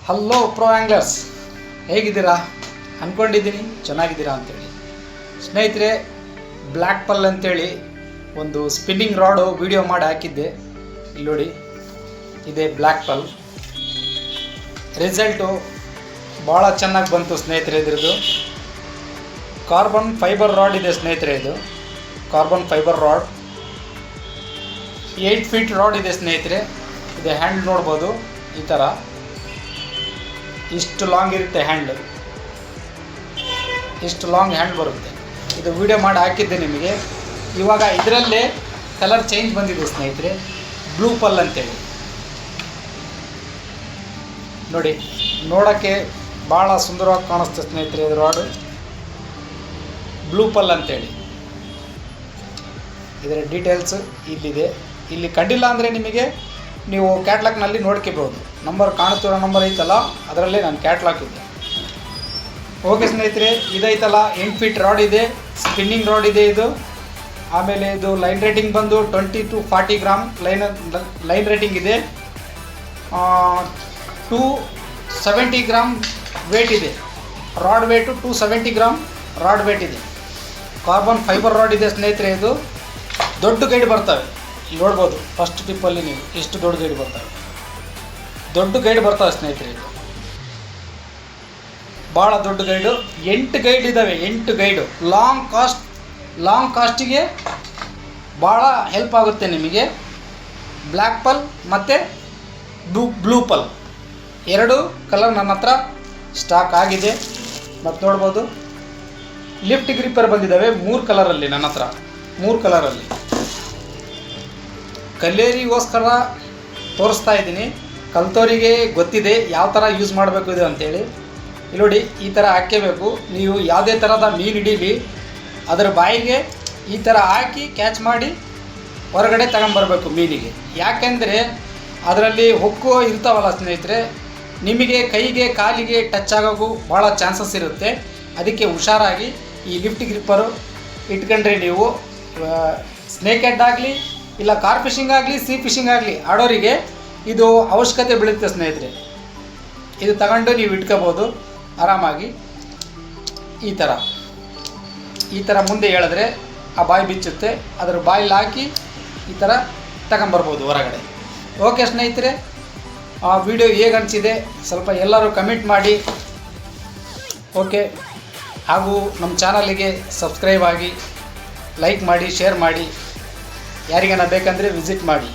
Hello pro ಆ್ಯಂಗ್ಲರ್ಸ್, ಹೇಗಿದ್ದೀರಾ? ಅಂದ್ಕೊಂಡಿದ್ದೀನಿ ಚೆನ್ನಾಗಿದ್ದೀರಾ ಅಂತೇಳಿ. ಸ್ನೇಹಿತರೆ, ಬ್ಲ್ಯಾಕ್ ಪಲ್ ಅಂತೇಳಿ ಒಂದು ಸ್ಪಿನ್ನಿಂಗ್ ರಾಡು ವಿಡಿಯೋ ಮಾಡಿ ಹಾಕಿದ್ದೆ. ಇಲ್ಲಿ ನೋಡಿ, ಇದೆ ಬ್ಲ್ಯಾಕ್ ಪಲ್. ರಿಸಲ್ಟು ಭಾಳ ಚೆನ್ನಾಗಿ ಬಂತು ಸ್ನೇಹಿತರೆ. ಇದ್ರದ್ದು ಕಾರ್ಬನ್ ಫೈಬರ್ ರಾಡ್ ಇದೆ ಸ್ನೇಹಿತರೆ. ಇದು carbon fibre rod 8 feet rod ಇದೆ ಸ್ನೇಹಿತರೆ. ಇದೆ ಹ್ಯಾಂಡ್ ನೋಡ್ಬೋದು, ಈ ಥರ ಇಷ್ಟು ಲಾಂಗ್ ಇರುತ್ತೆ ಹ್ಯಾಂಡ್, ಇಷ್ಟು ಲಾಂಗ್ ಹ್ಯಾಂಡ್ ಬರುತ್ತೆ. ಇದು ವಿಡಿಯೋ ಮಾಡಿ ಹಾಕಿದ್ದೆ ನಿಮಗೆ. ಇವಾಗ ಇದರಲ್ಲೇ ಕಲರ್ ಚೇಂಜ್ ಬಂದಿದೆ ಸ್ನೇಹಿತರೆ, ಬ್ಲೂ ಪಲ್ ಅಂತೇಳಿ. ನೋಡಿ, ನೋಡೋಕ್ಕೆ ಭಾಳ ಸುಂದರವಾಗಿ ಕಾಣಿಸುತ್ತೆ ಸ್ನೇಹಿತರೆ. ಇದು ರಾಡು ಬ್ಲೂ ಪಲ್ ಅಂತೇಳಿ. ಇದರ ಡೀಟೇಲ್ಸ್ ಇಲ್ಲಿದೆ. ಇಲ್ಲಿ ಕಂಡಿಲ್ಲ ಅಂದರೆ ನಿಮಗೆ ನೀವು ಕ್ಯಾಟ್ಲಾಗ್ನಲ್ಲಿ ನೋಡ್ಕೋಬೋದು. ನಂಬರ್ ಕಾಣುತ್ತಿರೋ ನಂಬರ್ ಐತಲ್ಲ, ಅದರಲ್ಲೇ ನಾನು ಕ್ಯಾಟ್ಲಾಗ್ ಇದೆ. ಓಕೆ ಸ್ನೇಹಿತರೆ, ಇದೈತಲ್ಲ 8 ಫೀಟ್ ರಾಡ್ ಇದೆ, ಸ್ಪಿನ್ನಿಂಗ್ ರಾಡ್ ಇದೆ ಇದು. ಆಮೇಲೆ ಇದು ಲೈನ್ ರೇಟಿಂಗ್ ಬಂದು 20 to 40 ಗ್ರಾಮ್ ಲೈನ್ ರೇಟಿಂಗ್ ಇದೆ. 270 ಗ್ರಾಮ್ ವೇಟ್ ಇದೆ. Rod weight 270 gram rod weight ಇದೆ. ಕಾರ್ಬನ್ ಫೈಬರ್ ರಾಡ್ ಇದೆ ಸ್ನೇಹಿತರೆ. ಇದು ದೊಡ್ಡ ಗೈಡ್ ಬರ್ತವೆ, ನೋಡ್ಬೋದು. ಫಸ್ಟ್ ಟಿಪ್ಪಲ್ಲಿ ನೀವು ಇಷ್ಟು ದೊಡ್ಡ ಗೈಡ್ ಬರ್ತವೆ, ದೊಡ್ಡ ಗೈಡ್ ಬರ್ತವೆ ಸ್ನೇಹಿತರೆ. ಇದು ಭಾಳ ದೊಡ್ಡ ಗೈಡು. 8 ಗೈಡ್ ಇದ್ದಾವೆ, 8 ಗೈಡು. ಲಾಂಗ್ ಕಾಸ್ಟಿಗೆ ಭಾಳ ಹೆಲ್ಪ್ ಆಗುತ್ತೆ ನಿಮಗೆ. ಬ್ಲ್ಯಾಕ್ ಪಲ್ ಮತ್ತು ಬ್ಲೂ ಪಲ್ ಎರಡು ಕಲರ್ ನನ್ನ ಹತ್ರ ಸ್ಟಾಕ್ ಆಗಿದೆ. ಮತ್ತು ನೋಡ್ಬೋದು, ಲಿಫ್ಟ್ ಗ್ರಿಪ್ಪರ್ ಬಂದಿದ್ದಾವೆ 3 ಕಲರಲ್ಲಿ ನನ್ನ ಹತ್ರ, 3 ಕಲರಲ್ಲಿ. ಕಲ್ಲೇರಿಗೋಸ್ಕರ ತೋರಿಸ್ತಾ ಇದ್ದೀನಿ, ಕಲ್ತೋರಿಗೆ ಗೊತ್ತಿದೆ ಯಾವ ಥರ ಯೂಸ್ ಮಾಡಬೇಕು ಇದು ಅಂತೇಳಿ. ಇಲ್ಲಿ ನೋಡಿ, ಈ ಥರ ಹಾಕಬೇಕು. ನೀವು ಯಾವುದೇ ಥರದ ಮೀನು ಹಿಡೀಲಿ, ಅದರ ಬಾಯಿಗೆ ಈ ಥರ ಹಾಕಿ ಕ್ಯಾಚ್ ಮಾಡಿ ಹೊರಗಡೆ ತಗೊಂಬರ್ಬೇಕು ಮೀನಿಗೆ. ಯಾಕೆಂದರೆ ಅದರಲ್ಲಿ ಹೊಕ್ಕು ಇರ್ತಾವಲ್ಲ ಸ್ನೇಹಿತರೆ, ನಿಮಗೆ ಕೈಗೆ ಕಾಲಿಗೆ ಟಚ್ ಆಗೋಕ್ಕೂ ಭಾಳ ಚಾನ್ಸಸ್ ಇರುತ್ತೆ. ಅದಕ್ಕೆ ಹುಷಾರಾಗಿ ಈ ಲಿಫ್ಟ್ ಗ್ರಿಪ್ಪರು ಇಟ್ಕೊಂಡ್ರೆ ನೀವು ಸ್ನೇಕ್ ಹೆಡ್ ಆಗಲಿ, ಇಲ್ಲ ಕಾರ್ ಫಿಶಿಂಗ್ ಆಗಲಿ, ಸೀ ಫಿಶಿಂಗ್ ಆಗಲಿ ಆಡೋರಿಗೆ ಇದು ಅವಶ್ಯಕತೆ ಬೀಳುತ್ತೆ ಸ್ನೇಹಿತರೆ. ಇದು ತಗೊಂಡು ನೀವು ಇಟ್ಕೋಬೋದು ಆರಾಮಾಗಿ. ಈ ಥರ ಮುಂದೆ ಹೇಳಿದ್ರೆ ಆ ಬಾಯಿ ಬಿಚ್ಚುತ್ತೆ, ಅದರ ಬಾಯಲ್ಲಿ ಹಾಕಿ ಈ ಥರ ತಗೊಂಬರ್ಬೋದು ಹೊರಗಡೆ. ಓಕೆ ಸ್ನೇಹಿತರೆ, ಆ ವಿಡಿಯೋ ಹೇಗೆ ಅನಿಸಿದೆ ಸ್ವಲ್ಪ ಎಲ್ಲರೂ ಕಮೆಂಟ್ ಮಾಡಿ. ಓಕೆ, ಹಾಗೂ ನಮ್ಮ ಚಾನಲಿಗೆ ಸಬ್ಸ್ಕ್ರೈಬ್ ಆಗಿ, ಲೈಕ್ ಮಾಡಿ, ಶೇರ್ ಮಾಡಿ. ಯಾರಿಗಾನ ಬೇಕಂದರೆ ವಿಸಿಟ್ ಮಾಡಿ.